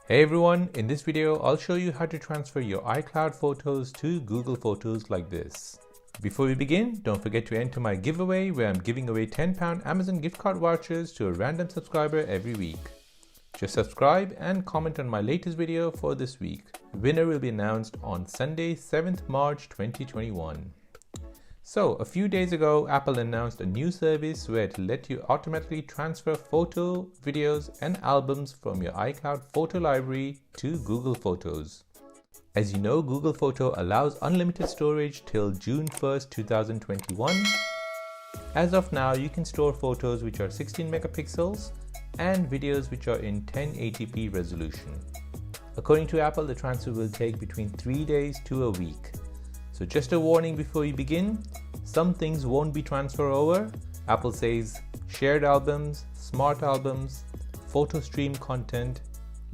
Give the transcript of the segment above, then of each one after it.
Hey everyone, in this video I'll show you how to transfer your iCloud photos to Google Photos like this. Before we begin, don't forget to enter my giveaway where I'm giving away £10 Amazon gift card vouchers to a random subscriber every week. Just subscribe and comment on my latest video for this week. The winner will be announced on Sunday, 7th March 2021. So, a few days ago, Apple announced a new service where it let you automatically transfer photo, videos, and albums from your iCloud photo library to Google Photos. As you know, Google Photo allows unlimited storage till June 1st, 2021. As of now, you can store photos which are 16 megapixels and videos which are in 1080p resolution. According to Apple, the transfer will take between 3 days to a week. So just a warning before you begin, some things won't be transferred over. Apple says shared albums, smart albums, photo stream content,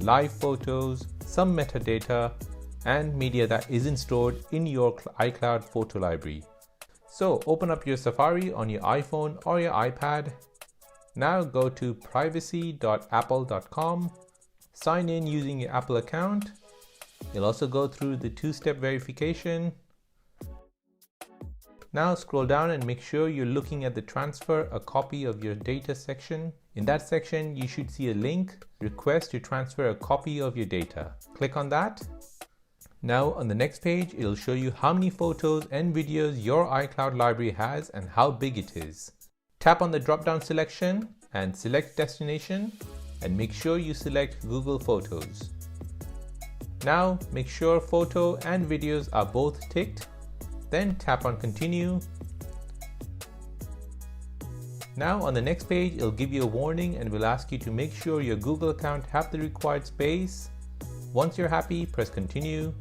live photos, some metadata, and media that isn't stored in your iCloud photo library. So open up your Safari on your iPhone or your iPad. Now go to privacy.apple.com, sign in using your Apple account. You'll also go through the two-step verification. Now scroll down and make sure you're looking at the transfer a copy of your data section. In that section, you should see a link, request to transfer a copy of your data. Click on that. Now on the next page, it'll show you how many photos and videos your iCloud library has and how big it is. Tap on the drop-down selection and select destination and make sure you select Google Photos. Now make sure photo and videos are both ticked. Then tap on continue. Now on the next page, it'll give you a warning and will ask you to make sure your Google account have the required space. Once you're happy, press continue.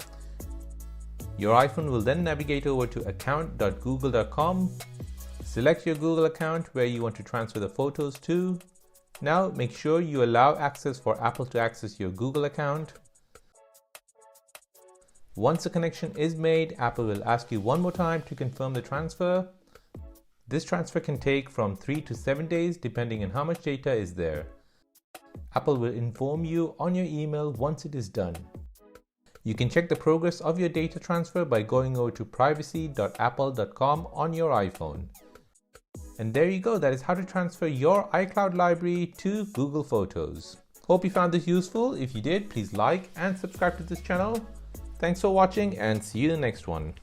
Your iPhone will then navigate over to account.google.com. Select your Google account where you want to transfer the photos to. Now make sure you allow access for Apple to access your Google account. Once the connection is made, Apple will ask you one more time to confirm the transfer. This transfer can take from 3 to 7 days depending on how much data is there. Apple will inform you on your email once it is done. You can check the progress of your data transfer by going over to privacy.apple.com on your iPhone. And there you go, that is how to transfer your iCloud library to Google Photos. Hope you found this useful. If you did, please like and subscribe to this channel. Thanks for watching and see you in the next one.